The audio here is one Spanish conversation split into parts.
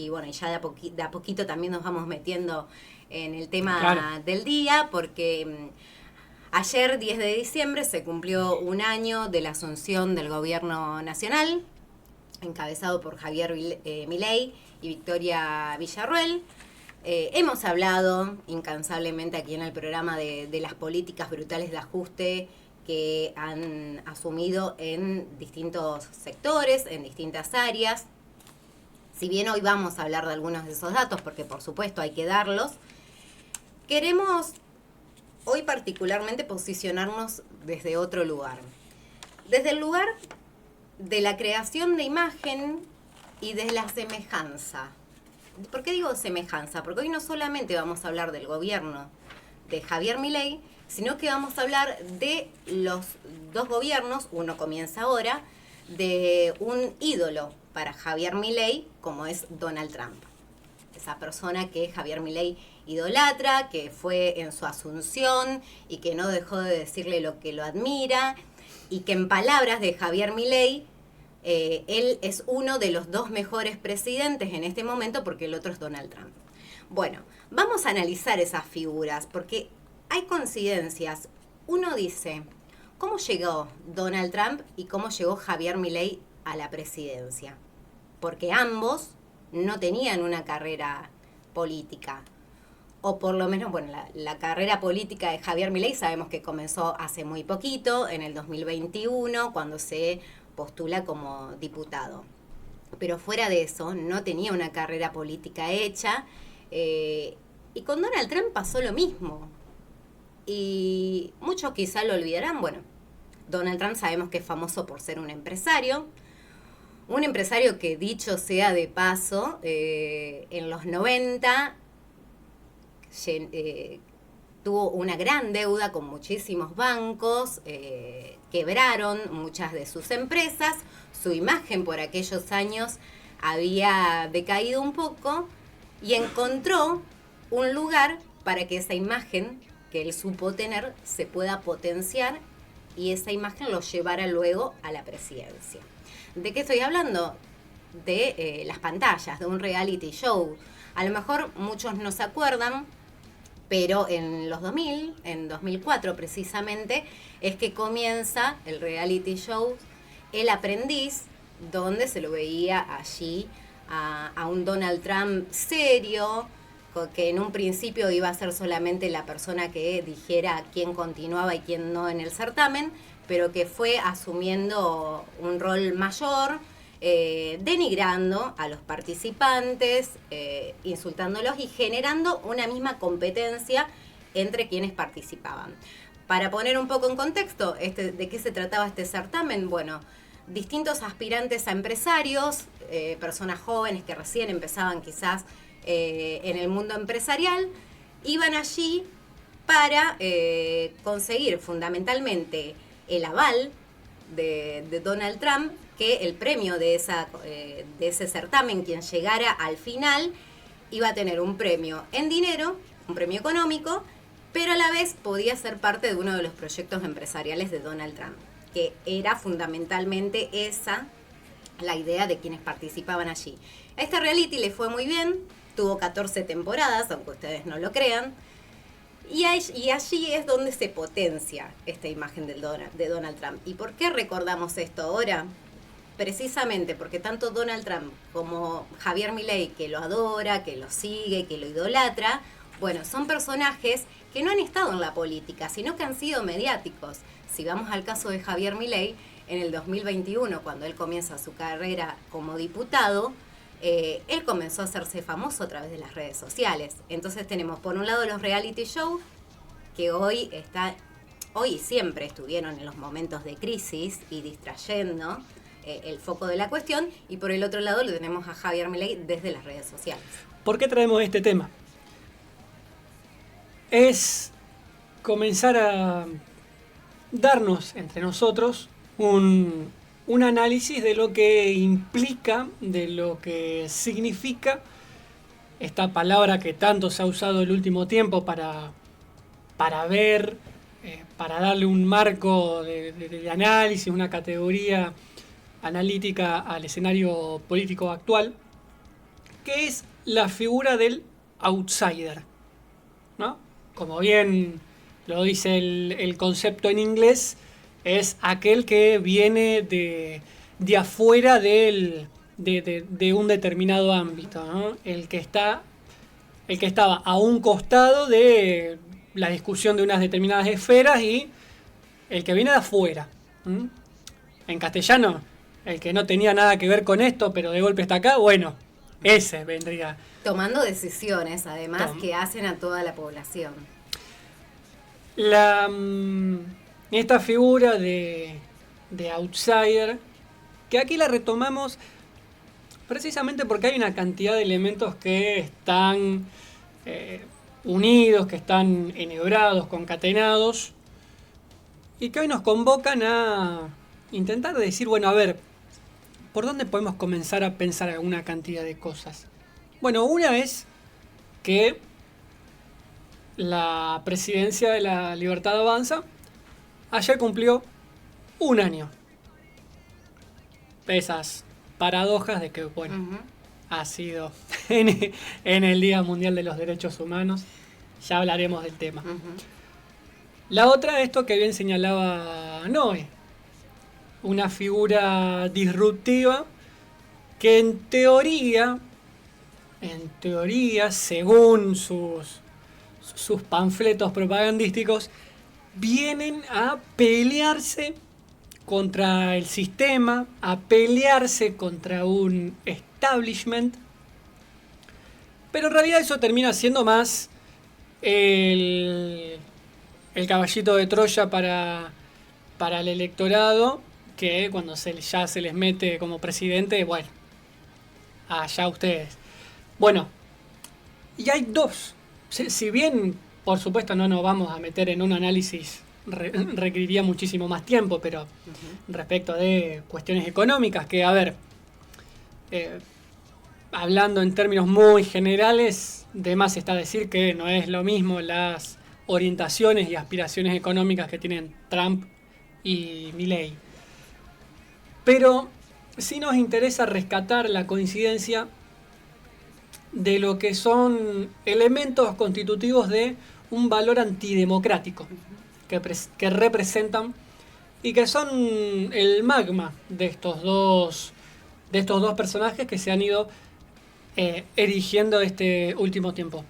y bueno, y ya de a poquito también nos vamos metiendo en el tema Claro. del día, porque ayer, 10 de diciembre, se cumplió un año de la asunción del gobierno nacional, encabezado por Javier Milei y Victoria Villarruel. Hemos hablado incansablemente aquí en el programa de las políticas brutales de ajuste que han asumido en distintos sectores, en distintas áreas. Si bien hoy vamos a hablar de algunos de esos datos, porque por supuesto hay que darlos, queremos hoy particularmente posicionarnos desde otro lugar. Desde el lugar de la creación de imagen y de la semejanza. ¿Por qué digo semejanza? Porque hoy no solamente vamos a hablar del gobierno de Javier Milei, sino que vamos a hablar de los dos gobiernos, uno comienza ahora, de un ídolo para Javier Milei, como es Donald Trump. Esa persona que Javier Milei idolatra, que fue en su asunción y que no dejó de decirle lo que lo admira, y que en palabras de Javier Milei, él es uno de los dos mejores presidentes en este momento porque el otro es Donald Trump. Bueno, vamos a analizar esas figuras porque hay coincidencias. Uno dice, ¿cómo llegó Donald Trump y cómo llegó Javier Milei a la presidencia? Porque ambos no tenían una carrera política. O por lo menos, bueno, la carrera política de Javier Milei sabemos que comenzó hace muy poquito, en el 2021, cuando se postula como diputado. Pero fuera de eso, no tenía una carrera política hecha. Y con Donald Trump pasó lo mismo. Y muchos quizá lo olvidarán. Bueno, Donald Trump sabemos que es famoso por ser un empresario. Un empresario que, dicho sea de paso, en los 90 tuvo una gran deuda con muchísimos bancos, quebraron muchas de sus empresas, su imagen por aquellos años había decaído un poco y encontró un lugar para que esa imagen que él supo tener se pueda potenciar y esa imagen lo llevara luego a la presidencia. ¿De qué estoy hablando? De las pantallas, de un reality show. A lo mejor muchos no se acuerdan, pero en los 2000, en 2004 precisamente, es que comienza el reality show El Aprendiz, donde se lo veía allí a un Donald Trump serio, que en un principio iba a ser solamente la persona que dijera quién continuaba y quién no en el certamen, pero que fue asumiendo un rol mayor, denigrando a los participantes, insultándolos y generando una misma competencia entre quienes participaban. Para poner un poco en contexto de qué se trataba este certamen, bueno, distintos aspirantes a empresarios, personas jóvenes que recién empezaban quizás en el mundo empresarial, iban allí para conseguir fundamentalmente el aval de Donald Trump, que el premio de ese certamen, quien llegara al final, iba a tener un premio en dinero, un premio económico, pero a la vez podía ser parte de uno de los proyectos empresariales de Donald Trump, que era fundamentalmente esa la idea de quienes participaban allí. A este reality le fue muy bien, tuvo 14 temporadas, aunque ustedes no lo crean, y allí es donde se potencia esta imagen de Donald Trump. ¿Y por qué recordamos esto ahora? Precisamente porque tanto Donald Trump como Javier Milei, que lo adora, que lo sigue, que lo idolatra, bueno, son personajes que no han estado en la política, sino que han sido mediáticos. Si vamos al caso de Javier Milei, en el 2021, cuando él comienza su carrera como diputado, él comenzó a hacerse famoso a través de las redes sociales. Entonces tenemos por un lado los reality shows, que hoy y siempre estuvieron en los momentos de crisis y distrayendo el foco de la cuestión, y por el otro lado lo tenemos a Javier Milei desde las redes sociales. ¿Por qué traemos este tema? Es comenzar a darnos entre nosotros un análisis de lo que implica, de lo que significa esta palabra que tanto se ha usado el último tiempo para ver, para darle un marco de análisis, una categoría analítica al escenario político actual, que es la figura del outsider, ¿no? Como bien lo dice el concepto en inglés, es aquel que viene de afuera de un determinado ámbito, ¿no? El que estaba a un costado de la discusión de unas determinadas esferas y el que viene de afuera. ¿Mm? En castellano, el que no tenía nada que ver con esto, pero de golpe está acá, bueno, ese vendría. Tomando decisiones, además, que hacen a toda la población. Esta figura de outsider, que aquí la retomamos precisamente porque hay una cantidad de elementos que están unidos, que están enhebrados, concatenados, y que hoy nos convocan a intentar decir, bueno, a ver, ¿por dónde podemos comenzar a pensar alguna cantidad de cosas? Bueno, una es que la presidencia de la Libertad Avanza ayer cumplió 1 año. Esas paradojas de que, bueno, ha sido en el Día Mundial de los Derechos Humanos. Ya hablaremos del tema. La otra, esto que bien señalaba Noé, una figura disruptiva que en teoría, según sus panfletos propagandísticos, vienen a pelearse contra el sistema, a pelearse contra un establishment, pero en realidad eso termina siendo más el caballito de Troya para el electorado, que cuando ya se les mete como presidente, bueno, allá ustedes. Bueno, y hay dos. Si bien, por supuesto, no nos vamos a meter en un análisis, requeriría muchísimo más tiempo, pero respecto de cuestiones económicas, que, a ver, hablando en términos muy generales, de más está decir que no es lo mismo las orientaciones y aspiraciones económicas que tienen Trump y Milei. Pero sí nos interesa rescatar la coincidencia de lo que son elementos constitutivos de un valor antidemocrático que representan y que son el magma de estos dos personajes que se han ido erigiendo este último tiempo.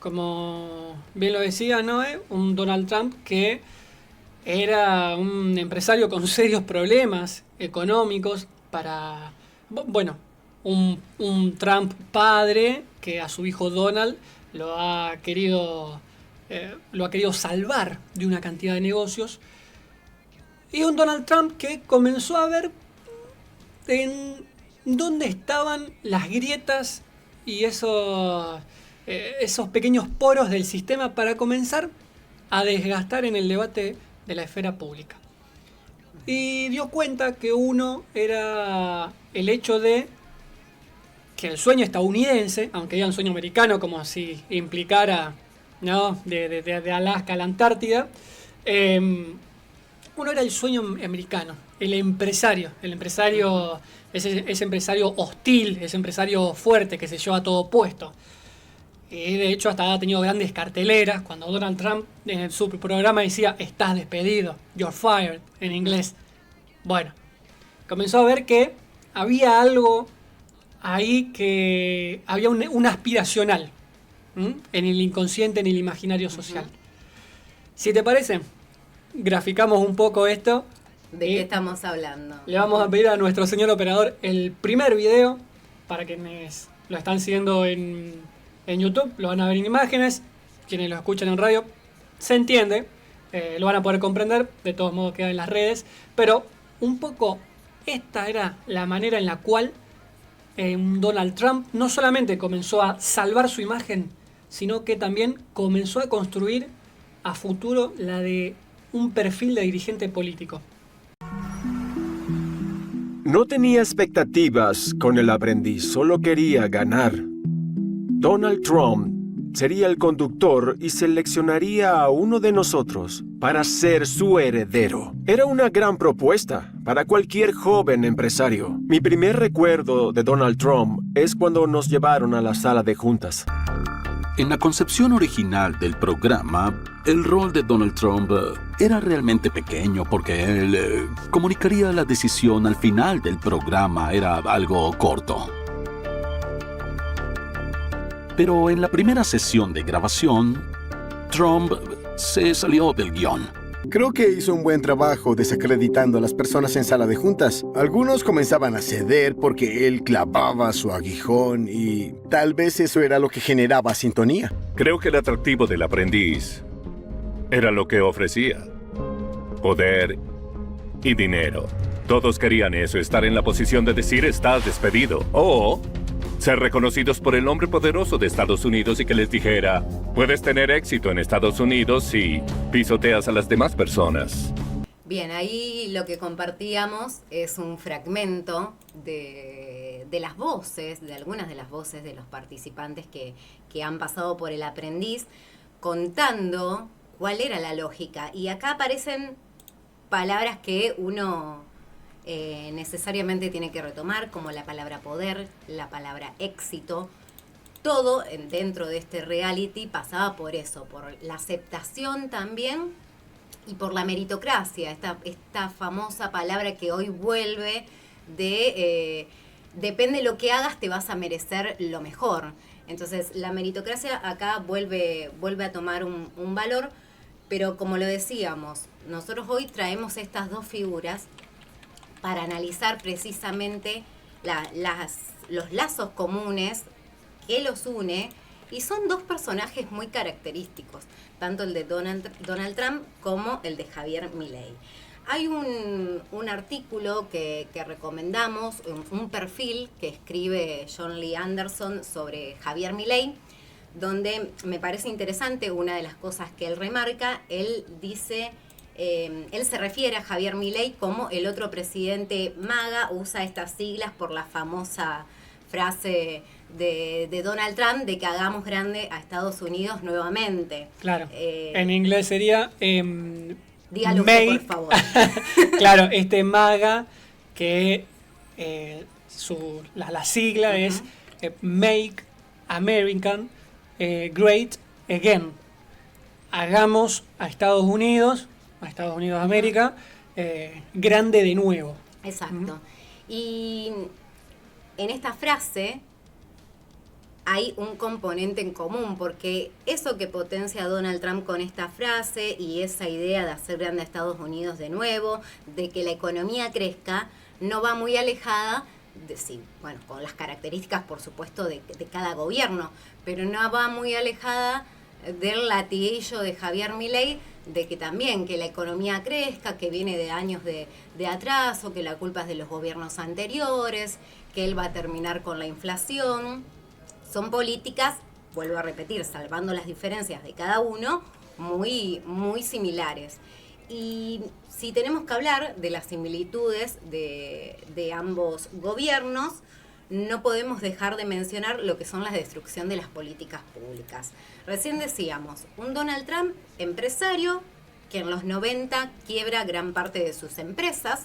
Como bien lo decía Noé, un Donald Trump que era un empresario con serios problemas económicos para, bueno, un Trump padre que a su hijo Donald lo ha querido salvar de una cantidad de negocios, y un Donald Trump que comenzó a ver en dónde estaban las grietas y esos pequeños poros del sistema para comenzar a desgastar en el debate de la esfera pública. Y dio cuenta que uno era el hecho de que el sueño estadounidense, aunque digan sueño americano como si implicara, ¿no?, de Alaska a la Antártida, uno era el sueño americano, el empresario, ese empresario hostil, ese empresario fuerte que se lleva todo puesto. Y de hecho hasta ha tenido grandes carteleras. Cuando Donald Trump en su programa decía "estás despedido", "you're fired" en inglés. Bueno, comenzó a ver que había algo ahí, que había un aspiracional en el inconsciente, en el imaginario social. Si te parece, graficamos un poco esto. ¿De qué estamos hablando? Le vamos a pedir a nuestro señor operador el primer video para quienes lo están siguiendo en YouTube, lo van a ver en imágenes. Quienes lo escuchan en radio, se entiende, lo van a poder comprender, de todos modos queda en las redes, pero un poco esta era la manera en la cual Donald Trump no solamente comenzó a salvar su imagen, sino que también comenzó a construir a futuro la de un perfil de dirigente político. No tenía expectativas con el aprendiz, solo quería ganar. Donald Trump sería el conductor y seleccionaría a uno de nosotros para ser su heredero. Era una gran propuesta para cualquier joven empresario. Mi primer recuerdo de Donald Trump es cuando nos llevaron a la sala de juntas. En la concepción original del programa, el rol de Donald Trump era realmente pequeño porque él comunicaría la decisión al final del programa. Era algo corto. Pero en la primera sesión de grabación, Trump se salió del guión. Creo que hizo un buen trabajo desacreditando a las personas en sala de juntas. Algunos comenzaban a ceder porque él clavaba su aguijón y tal vez eso era lo que generaba sintonía. Creo que el atractivo del aprendiz era lo que ofrecía. Poder y dinero. Todos querían eso, estar en la posición de decir estás despedido. O ser reconocidos por el hombre poderoso de Estados Unidos y que les dijera, puedes tener éxito en Estados Unidos si pisoteas a las demás personas. Bien, ahí lo que compartíamos es un fragmento de las voces, de algunas de las voces de los participantes que han pasado por el aprendiz, contando cuál era la lógica. Y acá aparecen palabras que uno necesariamente tiene que retomar, como la palabra poder, la palabra éxito. Todo dentro de este reality pasaba por eso, por la aceptación también y por la meritocracia, esta famosa palabra que hoy vuelve de depende de lo que hagas te vas a merecer lo mejor. Entonces la meritocracia acá vuelve a tomar un valor, pero como lo decíamos, nosotros hoy traemos estas dos figuras para analizar precisamente los lazos comunes que los une, y son dos personajes muy característicos, tanto el de Donald Trump como el de Javier Milei. Hay un artículo que recomendamos, un perfil que escribe John Lee Anderson sobre Javier Milei, donde me parece interesante una de las cosas que él remarca. Él dice... él se refiere a Javier Milei como el otro presidente MAGA, usa estas siglas por la famosa frase de Donald Trump de que hagamos grande a Estados Unidos nuevamente. Claro, en inglés sería... dígalo usted, por favor. Claro, este MAGA que la sigla es Make American Great Again. Hagamos a Estados Unidos de América, grande de nuevo. Exacto. Y en esta frase hay un componente en común, porque eso que potencia Donald Trump con esta frase y esa idea de hacer grande a Estados Unidos de nuevo, de que la economía crezca, no va muy alejada de, sí, bueno, con las características, por supuesto, de cada gobierno, pero no va muy alejada del latiguillo de Javier Milei, de que también que la economía crezca, que viene de años de atraso, que la culpa es de los gobiernos anteriores, que él va a terminar con la inflación. Son políticas, vuelvo a repetir, salvando las diferencias de cada uno, muy, muy similares. Y si tenemos que hablar de las similitudes de ambos gobiernos, no podemos dejar de mencionar lo que son la destrucción de las políticas públicas. Recién decíamos, un Donald Trump empresario que en los 90 quiebra gran parte de sus empresas,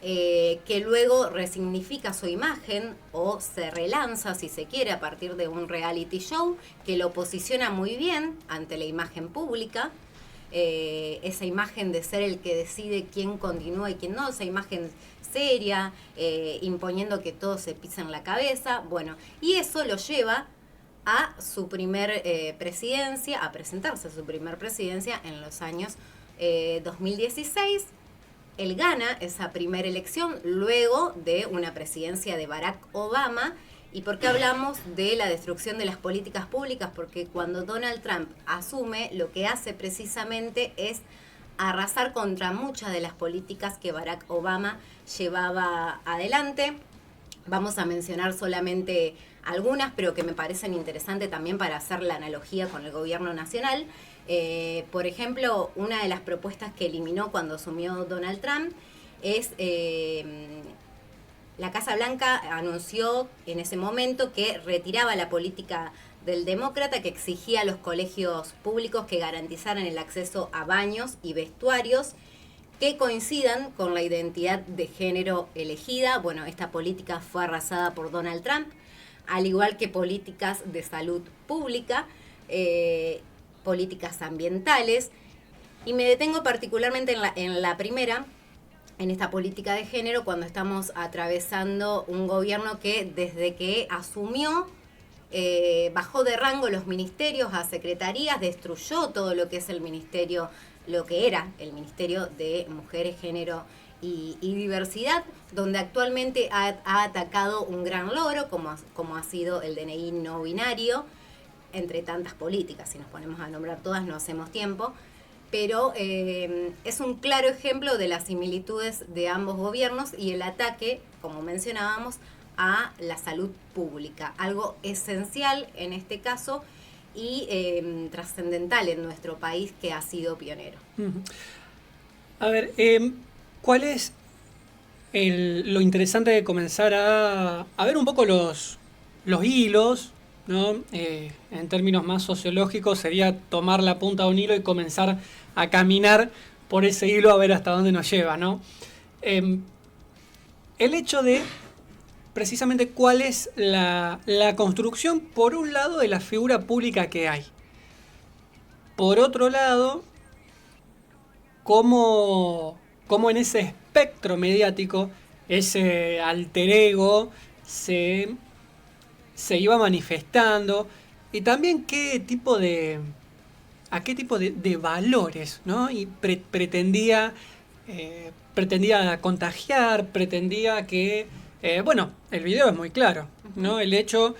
que luego resignifica su imagen o se relanza, si se quiere, a partir de un reality show que lo posiciona muy bien ante la imagen pública. Esa imagen de ser el que decide quién continúa y quién no, esa imagen seria, imponiendo que todos se pisen la cabeza. Bueno, y eso lo lleva a su primer presidencia, a presentarse a su primer presidencia en los años 2016. Él gana esa primera elección luego de una presidencia de Barack Obama. ¿Y por qué hablamos de la destrucción de las políticas públicas? Porque cuando Donald Trump asume, lo que hace precisamente es arrasar contra muchas de las políticas que Barack Obama llevaba adelante. Vamos a mencionar solamente algunas, pero que me parecen interesantes también para hacer la analogía con el gobierno nacional. Por ejemplo, una de las propuestas que eliminó cuando asumió Donald Trump es... la Casa Blanca anunció en ese momento que retiraba la política del Demócrata, que exigía a los colegios públicos que garantizaran el acceso a baños y vestuarios que coincidan con la identidad de género elegida. Bueno, esta política fue arrasada por Donald Trump, al igual que políticas de salud pública, políticas ambientales. Y me detengo particularmente en la primera, en esta política de género, cuando estamos atravesando un gobierno que desde que asumió bajó de rango los ministerios a secretarías, destruyó todo lo que es el ministerio, lo que era el Ministerio de Mujeres, Género y Diversidad, donde actualmente ha atacado un gran logro, como ha sido el DNI no binario, entre tantas políticas. Si nos ponemos a nombrar todas no hacemos tiempo, pero es un claro ejemplo de las similitudes de ambos gobiernos y el ataque, como mencionábamos, a la salud pública, algo esencial en este caso y trascendental en nuestro país, que ha sido pionero. A ver, ¿cuál es lo interesante de comenzar a ver un poco los hilos, ¿no? En términos más sociológicos sería tomar la punta de un hilo y comenzar a caminar por ese hilo a ver hasta dónde nos lleva, ¿no? El hecho de precisamente cuál es la construcción, por un lado, de la figura pública que hay. Por otro lado, cómo en ese espectro mediático, ese alter ego se iba manifestando, y también a qué tipo de valores, ¿no? Y pretendía contagiar, pretendía que... bueno, el video es muy claro, ¿no? El hecho,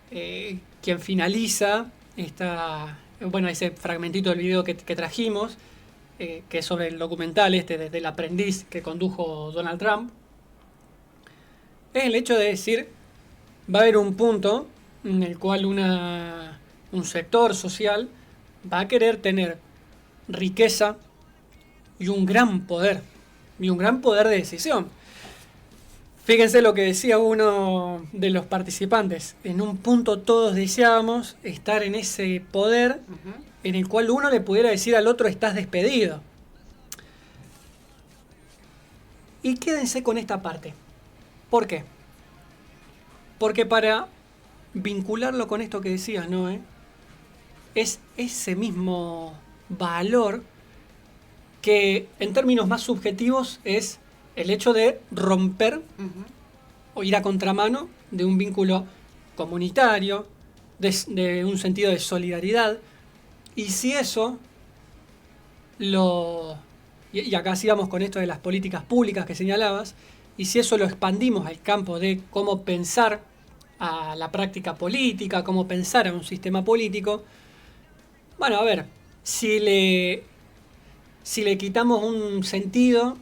quien finaliza ese fragmentito del video que trajimos, que es sobre el documental del aprendiz que condujo Donald Trump, es el hecho de decir, va a haber un punto en el cual un sector social va a querer tener riqueza y un gran poder de decisión. Fíjense lo que decía uno de los participantes. En un punto todos deseábamos estar en ese poder en el cual uno le pudiera decir al otro, estás despedido. Y quédense con esta parte. ¿Por qué? Porque para vincularlo con esto que decías, ¿no? Es ese mismo valor que en términos más subjetivos es el hecho de romper o ir a contramano de un vínculo comunitario, de un sentido de solidaridad. Y si eso y acá sigamos con esto de las políticas públicas que señalabas, y si eso lo expandimos al campo de cómo pensar a la práctica política, cómo pensar a un sistema político, bueno, a ver, si le quitamos un sentido,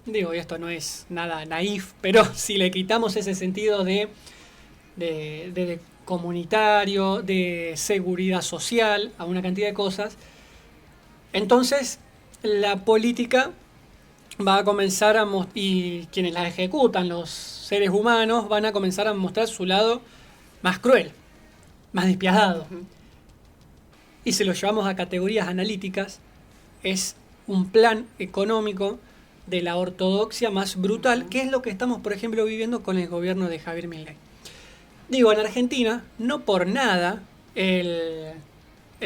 digo, y esto no es nada naif, pero si le quitamos ese sentido de comunitario, de seguridad social, a una cantidad de cosas, entonces la política va a comenzar y quienes la ejecutan, los seres humanos, van a comenzar a mostrar su lado más cruel, más despiadado. Y si lo llevamos a categorías analíticas, es un plan económico de la ortodoxia más brutal, que es lo que estamos, por ejemplo, viviendo con el gobierno de Javier Milei. Digo, en Argentina, no por nada, el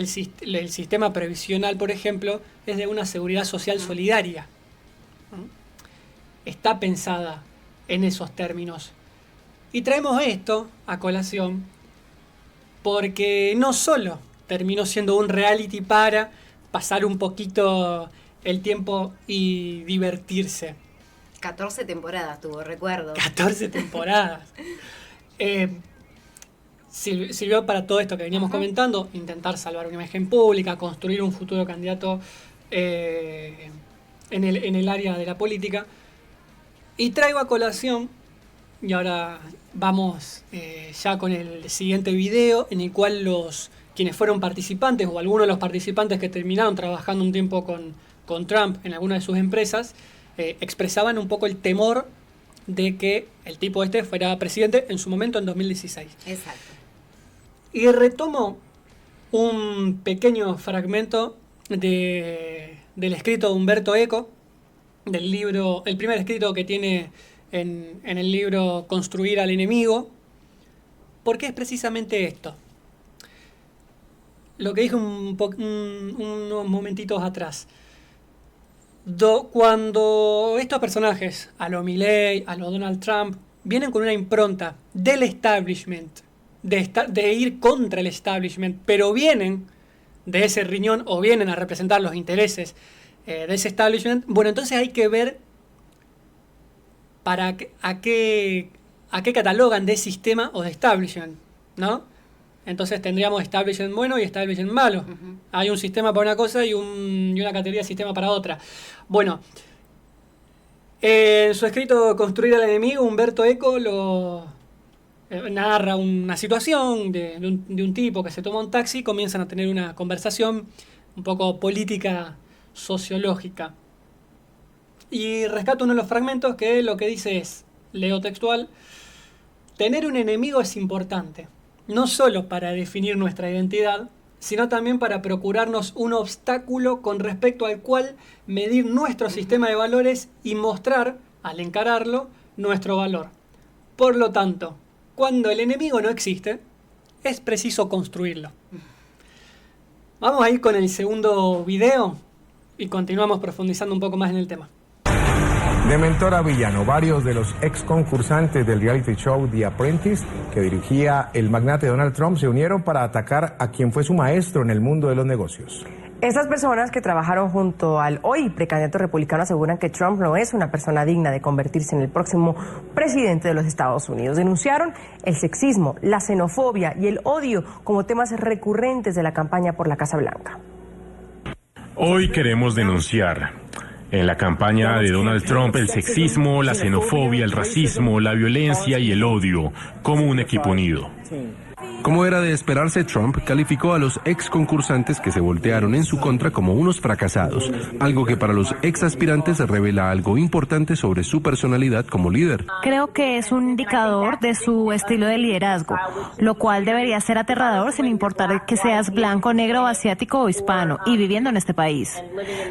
sistema previsional, por ejemplo, es de una seguridad social solidaria. Está pensada en esos términos. Y traemos esto a colación porque no solo terminó siendo un reality para pasar un poquito el tiempo y divertirse. 14 temporadas tuvo, recuerdo. 14 temporadas. Sirvió para todo esto que veníamos comentando, intentar salvar una imagen pública, construir un futuro candidato en el área de la política. Y traigo a colación, y ahora vamos ya con el siguiente video, en el cual quienes fueron participantes, o algunos de los participantes que terminaron trabajando un tiempo con Trump en alguna de sus empresas, expresaban un poco el temor de que el tipo fuera presidente en su momento en 2016. Exacto. Y retomo un pequeño fragmento del escrito de Umberto Eco, del libro, el primer escrito que tiene en el libro Construir al enemigo, porque es precisamente esto. Lo que dije unos momentitos atrás. Cuando estos personajes, a lo Milei, a lo Donald Trump, vienen con una impronta del establishment, de ir contra el establishment, pero vienen de ese riñón o vienen a representar los intereses de ese establishment, bueno, entonces hay que ver a qué catalogan de sistema o de establishment, ¿no? Entonces tendríamos establishment bueno y establishment malo. Uh-huh. Hay un sistema para una cosa y una categoría de sistema para otra. Bueno, en su escrito Construir al enemigo, Umberto Eco narra una situación de un tipo que se toma un taxi y comienzan a tener una conversación un poco política sociológica. Y rescato uno de los fragmentos que lo que dice es, leo textual: tener un enemigo es importante, no solo para definir nuestra identidad, sino también para procurarnos un obstáculo con respecto al cual medir nuestro sistema de valores y mostrar, al encararlo, nuestro valor. Por lo tanto, cuando el enemigo no existe, es preciso construirlo. Vamos a ir con el segundo video y continuamos profundizando un poco más en el tema. De mentor a villano, varios de los ex concursantes del reality show The Apprentice, que dirigía el magnate Donald Trump, se unieron para atacar a quien fue su maestro en el mundo de los negocios. Estas personas que trabajaron junto al hoy precandidato republicano aseguran que Trump no es una persona digna de convertirse en el próximo presidente de los Estados Unidos. Denunciaron el sexismo, la xenofobia y el odio como temas recurrentes de la campaña por la Casa Blanca. Hoy queremos denunciar en la campaña de Donald Trump el sexismo, la xenofobia, el racismo, la violencia y el odio como un equipo unido. Como era de esperarse, Trump calificó a los ex concursantes que se voltearon en su contra como unos fracasados, algo que para los ex aspirantes revela algo importante sobre su personalidad como líder. Creo que es un indicador de su estilo de liderazgo, lo cual debería ser aterrador sin importar que seas blanco, negro, asiático o hispano y viviendo en este país.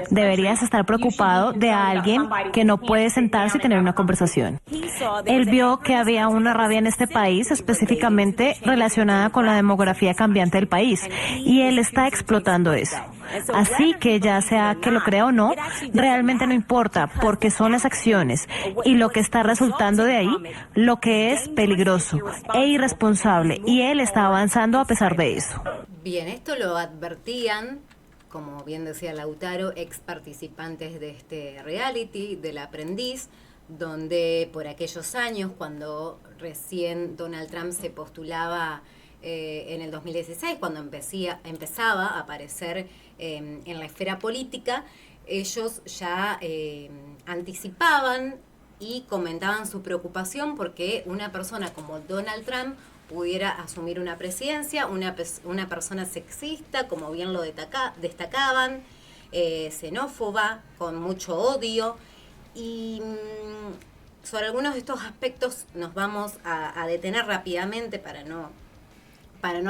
Deberías estar preocupado de alguien que no puede sentarse y tener una conversación. Él vio que había una rabia en este país específicamente relacionada con la demografía cambiante del país y él está explotando eso. Así que ya sea que lo crea o no, realmente no importa porque son las acciones y lo que está resultando de ahí, lo que es peligroso e irresponsable, y él está avanzando a pesar de eso. Bien, esto lo advertían, como bien decía Lautaro, ex participantes de este reality, del Aprendiz, donde por aquellos años, cuando recién Donald Trump se postulaba en el 2016, cuando empezaba a aparecer en la esfera política, ellos ya anticipaban y comentaban su preocupación porque una persona como Donald Trump pudiera asumir una presidencia, una persona sexista, como bien lo destacaban, xenófoba, con mucho odio. Y sobre algunos de estos aspectos nos vamos a detener rápidamente para no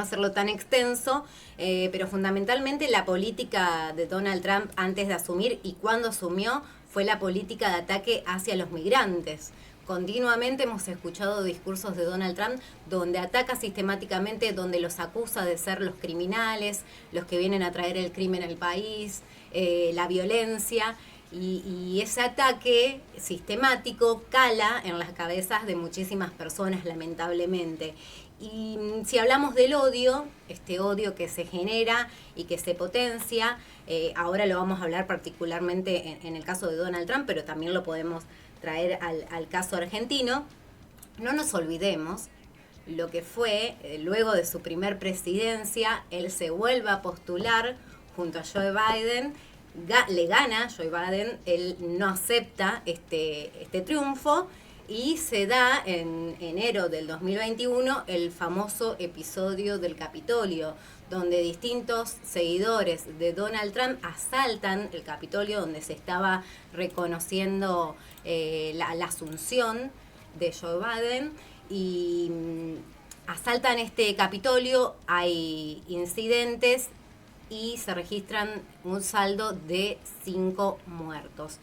hacerlo tan extenso, pero fundamentalmente la política de Donald Trump antes de asumir y cuando asumió fue la política de ataque hacia los migrantes. Continuamente hemos escuchado discursos de Donald Trump donde ataca sistemáticamente, donde los acusa de ser los criminales, los que vienen a traer el crimen al país, la violencia. Y ese ataque sistemático cala en las cabezas de muchísimas personas, lamentablemente. Y si hablamos del odio, este odio que se genera y que se potencia, ahora lo vamos a hablar particularmente en el caso de Donald Trump, pero también lo podemos traer al caso argentino. No nos olvidemos lo que fue, luego de su primer presidencia, él se vuelve a postular junto a Joe Biden, le gana Joe Biden, él no acepta este triunfo y se da en enero del 2021 el famoso episodio del Capitolio, donde distintos seguidores de Donald Trump asaltan el Capitolio donde se estaba reconociendo la asunción de Joe Biden y asaltan este Capitolio, hay incidentes y se registran un saldo de 5 muertos.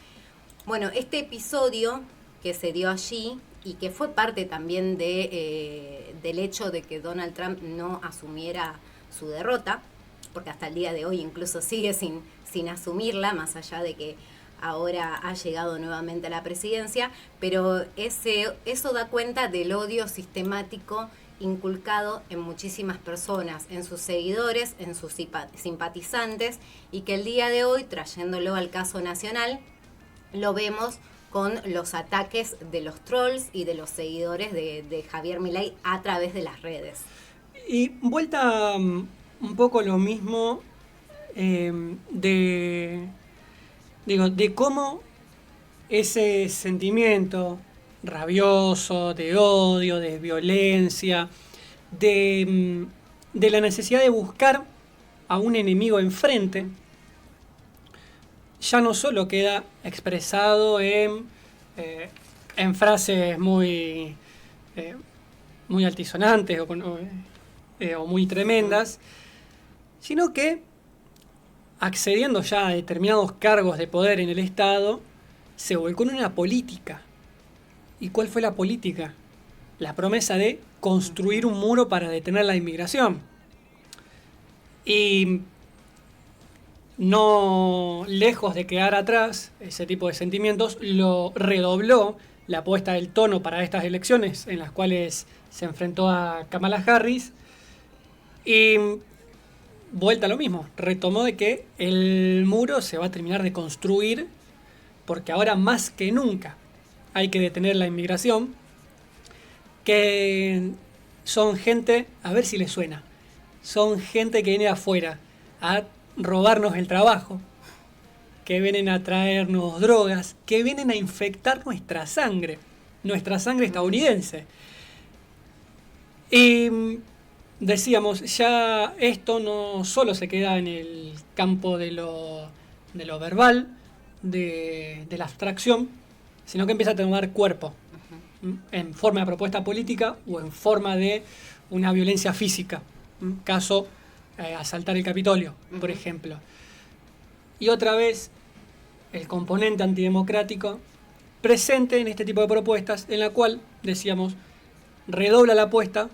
Bueno, este episodio que se dio allí y que fue parte también del hecho de que Donald Trump no asumiera su derrota, porque hasta el día de hoy incluso sigue sin asumirla, más allá de que ahora ha llegado nuevamente a la presidencia, pero eso da cuenta del odio sistemático inculcado en muchísimas personas, en sus seguidores, en sus simpatizantes, y que el día de hoy, trayéndolo al caso nacional, lo vemos con los ataques de los trolls y de los seguidores de Javier Milei a través de las redes. Y vuelta un poco lo mismo de cómo ese sentimiento rabioso, de odio, de violencia, de la necesidad de buscar a un enemigo enfrente, ya no solo queda expresado en frases muy altisonantes o muy tremendas, sino que accediendo ya a determinados cargos de poder en el Estado, se volcó en una política. ¿Y cuál fue la política? La promesa de construir un muro para detener la inmigración. Y no lejos de quedar atrás ese tipo de sentimientos, lo redobló la puesta del tono para estas elecciones en las cuales se enfrentó a Kamala Harris y vuelta a lo mismo, retomó de que el muro se va a terminar de construir porque ahora más que nunca hay que detener la inmigración, que son gente, a ver si les suena, son gente que viene de afuera a robarnos el trabajo, que vienen a traernos drogas, que vienen a infectar nuestra sangre estadounidense. Y decíamos, ya esto no solo se queda en el campo de lo verbal, de la abstracción, sino que empieza a tomar cuerpo en forma de propuesta política o en forma de una violencia física. Caso, asaltar el Capitolio, por ejemplo. Y otra vez, el componente antidemocrático presente en este tipo de propuestas, en la cual, decíamos, redobla la apuesta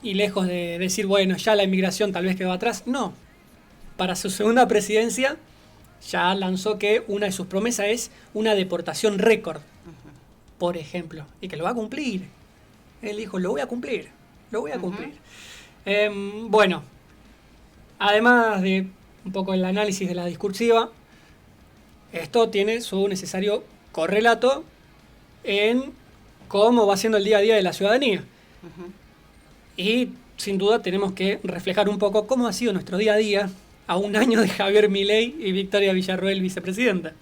y lejos de decir, bueno, ya la inmigración tal vez quedó atrás, no. Para su segunda presidencia ya lanzó que una de sus promesas es una deportación récord, por ejemplo, y que lo va a cumplir. Él dijo, lo voy a cumplir. Bueno, además de un poco el análisis de la discursiva, esto tiene su necesario correlato en cómo va siendo el día a día de la ciudadanía. Y sin duda tenemos que reflejar un poco cómo ha sido nuestro día a día a un año de Javier Milei y Victoria Villarroel vicepresidenta.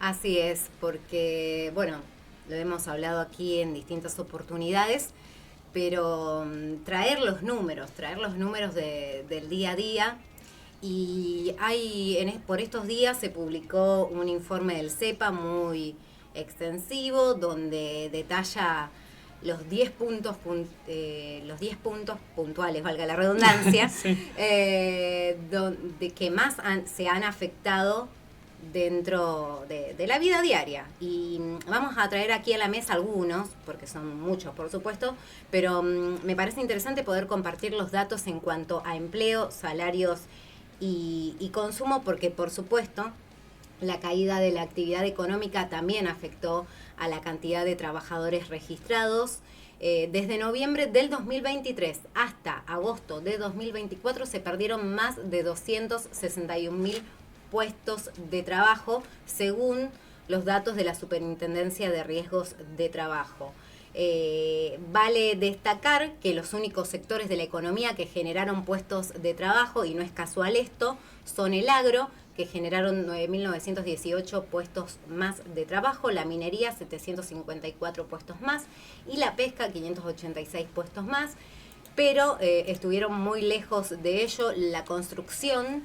Así es, porque, bueno, lo hemos hablado aquí en distintas oportunidades, pero traer los números del día a día. Y por estos días se publicó un informe del CEPA muy extensivo donde detalla los 10 puntos puntuales, valga la redundancia, sí. Que más se han afectado dentro de la vida diaria. Y vamos a traer aquí a la mesa algunos, porque son muchos por supuesto, pero me parece interesante poder compartir los datos en cuanto a empleo, salarios y consumo, porque por supuesto la caída de la actividad económica también afectó a la cantidad de trabajadores registrados. Desde noviembre del 2023 hasta agosto de 2024 se perdieron más de 261.000 puestos de trabajo, según los datos de la Superintendencia de Riesgos de Trabajo. Vale destacar que los únicos sectores de la economía que generaron puestos de trabajo, y no es casual esto, son el agro, que generaron 9.918 puestos más de trabajo, la minería 754 puestos más y la pesca 586 puestos más, pero estuvieron muy lejos de ello la construcción,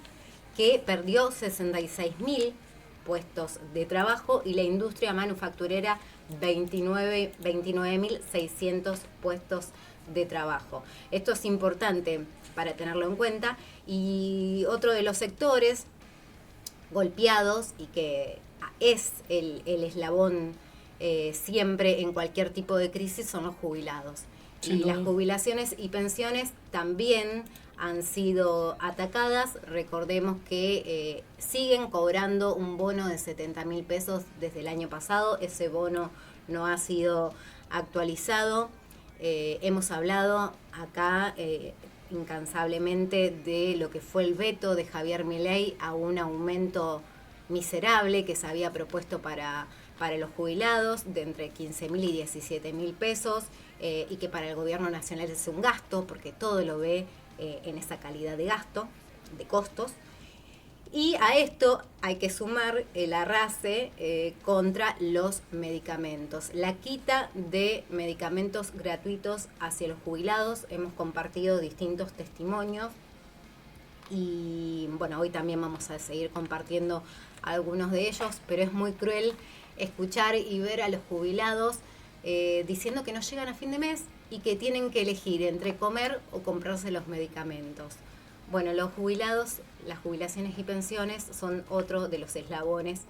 que perdió 66.000 puestos de trabajo, y la industria manufacturera 29.600 puestos de trabajo. Esto es importante para tenerlo en cuenta. Y otro de los sectores golpeados y que es el eslabón siempre en cualquier tipo de crisis son los jubilados. Y las jubilaciones y pensiones también han sido atacadas. Recordemos que siguen cobrando un bono de 70.000 pesos desde el año pasado. Ese bono no ha sido actualizado. Hemos hablado acá incansablemente de lo que fue el veto de Javier Milei a un aumento miserable que se había propuesto para los jubilados de entre 15.000 y 17.000 pesos y que para el gobierno nacional es un gasto porque todo lo ve en esa calidad de gasto, de costos. Y a esto hay que sumar el arrase contra los medicamentos. La quita de medicamentos gratuitos hacia los jubilados. Hemos compartido distintos testimonios y bueno, hoy también vamos a seguir compartiendo algunos de ellos, pero es muy cruel escuchar y ver a los jubilados diciendo que no llegan a fin de mes y que tienen que elegir entre comer o comprarse los medicamentos. Bueno, los jubilados, las jubilaciones y pensiones son otro de los eslabones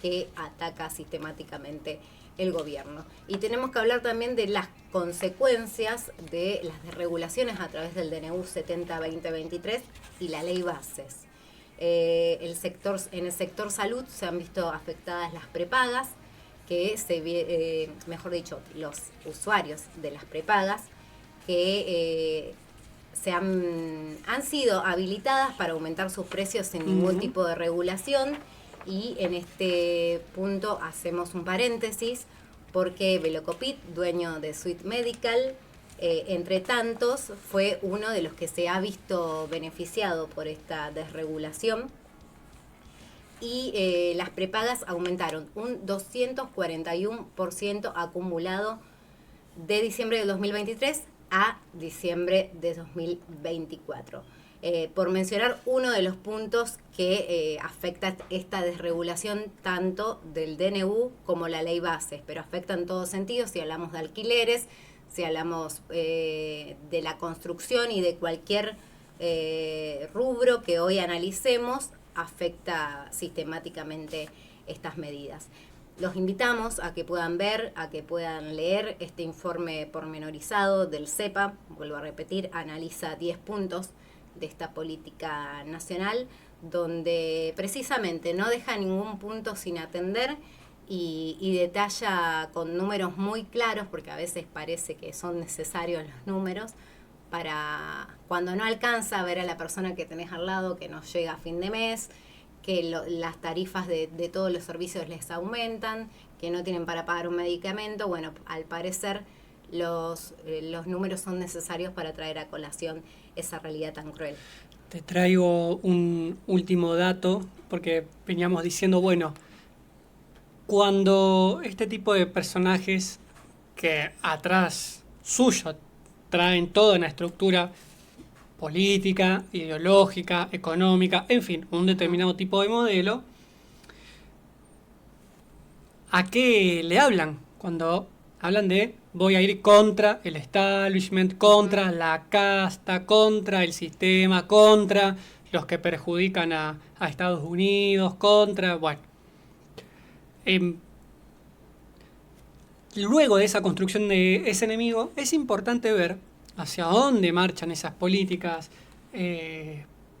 que ataca sistemáticamente el gobierno. Y tenemos que hablar también de las consecuencias de las desregulaciones a través del DNU 70-2023 y la ley bases. En el sector salud se han visto afectadas las prepagas, que mejor dicho, los usuarios de las prepagas, que han sido habilitadas para aumentar sus precios sin ningún tipo de regulación. Y en este punto hacemos un paréntesis porque Velocopit, dueño de Suite Medical, entre tantos, fue uno de los que se ha visto beneficiado por esta desregulación. Y las prepagas aumentaron un 241% acumulado de diciembre de 2023 a diciembre de 2024. Por mencionar uno de los puntos que afecta esta desregulación tanto del DNU como la ley bases, pero afecta en todos sentidos si hablamos de alquileres, si hablamos de la construcción y de cualquier rubro que hoy analicemos, afecta sistemáticamente estas medidas. Los invitamos a que puedan ver, a que puedan leer este informe pormenorizado del CEPA. Vuelvo a repetir, analiza 10 puntos de esta política nacional, donde precisamente no deja ningún punto sin atender y detalla con números muy claros, porque a veces parece que son necesarios los números, para cuando no alcanza a ver a la persona que tenés al lado, que no llega a fin de mes, que las tarifas de todos los servicios les aumentan, que no tienen para pagar un medicamento. Bueno, al parecer los números son necesarios para traer a colación esa realidad tan cruel. Te traigo un último dato, porque veníamos diciendo, bueno, cuando este tipo de personajes que atrás suyo traen toda una estructura política, ideológica, económica, en fin, un determinado tipo de modelo, ¿a qué le hablan cuando hablan de voy a ir contra el establishment, contra la casta, contra el sistema, contra los que perjudican a Estados Unidos, contra, bueno? Luego de esa construcción de ese enemigo, es importante ver hacia dónde marchan esas políticas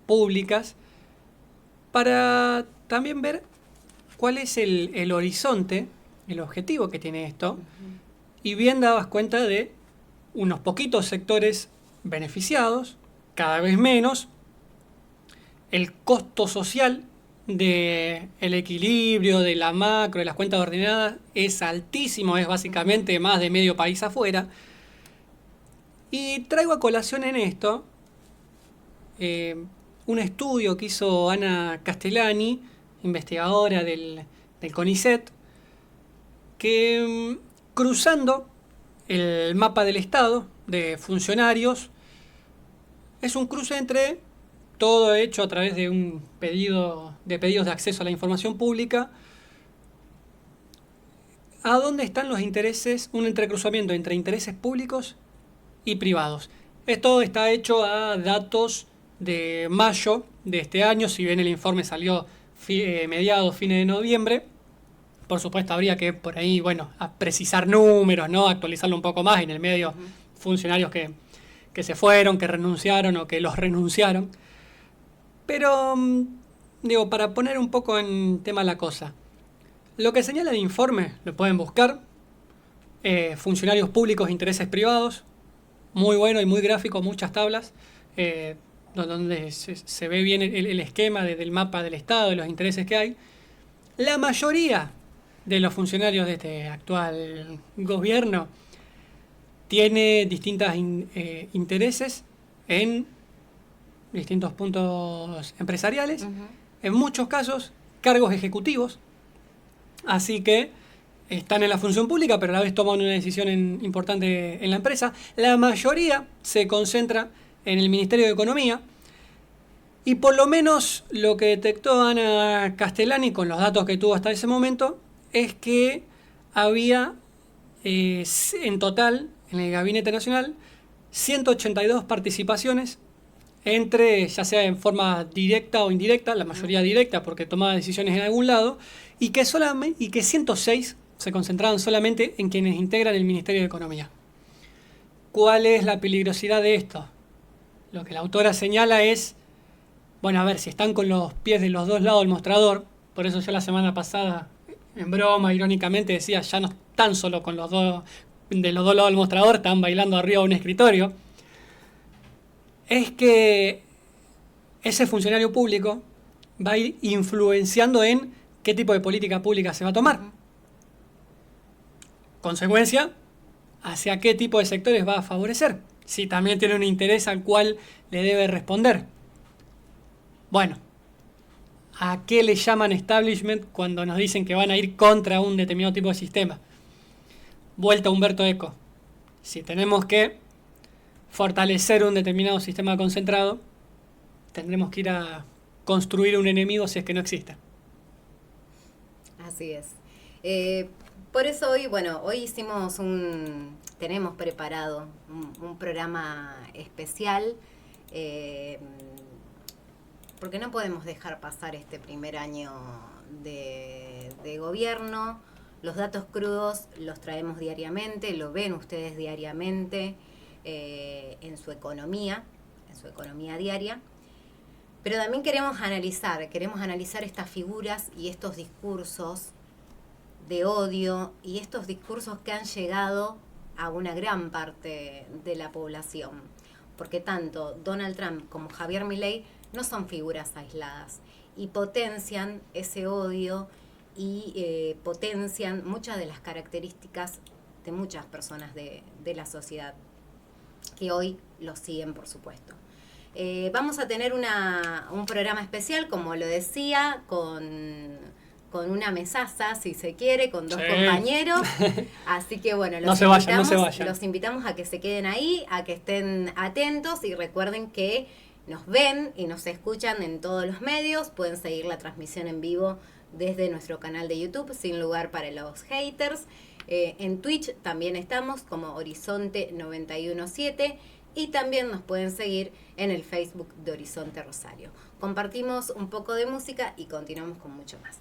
públicas para también ver cuál es el horizonte, el objetivo que tiene esto. Y bien dabas cuenta de unos poquitos sectores beneficiados, cada vez menos, el costo social del equilibrio, de la macro, de las cuentas ordenadas, es altísimo, es básicamente más de medio país afuera. Y traigo a colación en esto un estudio que hizo Ana Castellani, investigadora del CONICET, que cruzando el mapa del Estado de funcionarios, es un cruce entre todo hecho a través de un pedidos de acceso a la información pública, a dónde están los intereses, un entrecruzamiento entre intereses públicos y privados. Esto está hecho a datos de mayo de este año, si bien el informe salió mediados, fines de noviembre. Por supuesto habría que por ahí, a precisar números, ¿no? Actualizarlo un poco más. En el medio, funcionarios que se fueron, que renunciaron o que los renunciaron. Pero, para poner un poco en tema la cosa, lo que señala el informe, lo pueden buscar, funcionarios públicos, intereses privados, muy bueno y muy gráfico, muchas tablas, donde se ve bien el esquema del mapa del Estado, de los intereses que hay. La mayoría de los funcionarios de este actual gobierno tiene distintos intereses en distintos puntos empresariales, en muchos casos cargos ejecutivos, así que están en la función pública, pero a la vez toman una decisión importante en la empresa. La mayoría se concentra en el Ministerio de Economía, y por lo menos lo que detectó Ana Castellani con los datos que tuvo hasta ese momento es que había en total en el Gabinete Nacional 182 participaciones entre, ya sea en forma directa o indirecta, la mayoría directa porque tomaba decisiones en algún lado, y que 106 se concentraban solamente en quienes integran el Ministerio de Economía. ¿Cuál es la peligrosidad de esto? Lo que la autora señala es, a ver, si están con los pies de los dos lados del mostrador, por eso yo la semana pasada, en broma, irónicamente, decía, ya no están solo con los dos lados del mostrador, están bailando arriba de un escritorio, es que ese funcionario público va a ir influenciando en qué tipo de política pública se va a tomar. Consecuencia, hacia qué tipo de sectores va a favorecer, si también tiene un interés al cual le debe responder. ¿A qué le llaman establishment cuando nos dicen que van a ir contra un determinado tipo de sistema? Vuelta a Humberto Eco. Si tenemos que fortalecer un determinado sistema concentrado, tendremos que ir a construir un enemigo si es que no existe. Así es. Por eso hoy tenemos preparado un programa especial, porque no podemos dejar pasar este primer año de gobierno. Los datos crudos los traemos diariamente, lo ven ustedes diariamente en su economía diaria. Pero también queremos analizar estas figuras y estos discursos de odio y estos discursos que han llegado a una gran parte de la población. Porque tanto Donald Trump como Javier Milei no son figuras aisladas y potencian ese odio y potencian muchas de las características de muchas personas de la sociedad que hoy los siguen, por supuesto. Vamos a tener un programa especial, como lo decía, con una mesaza, si se quiere, con dos compañeros. Así que los invitamos a que se queden ahí, a que estén atentos y recuerden que nos ven y nos escuchan en todos los medios. Pueden seguir la transmisión en vivo desde nuestro canal de YouTube, Sin Lugar para los Haters. En Twitch también estamos como Horizonte 917 y también nos pueden seguir en el Facebook de Horizonte Rosario. Compartimos un poco de música y continuamos con mucho más.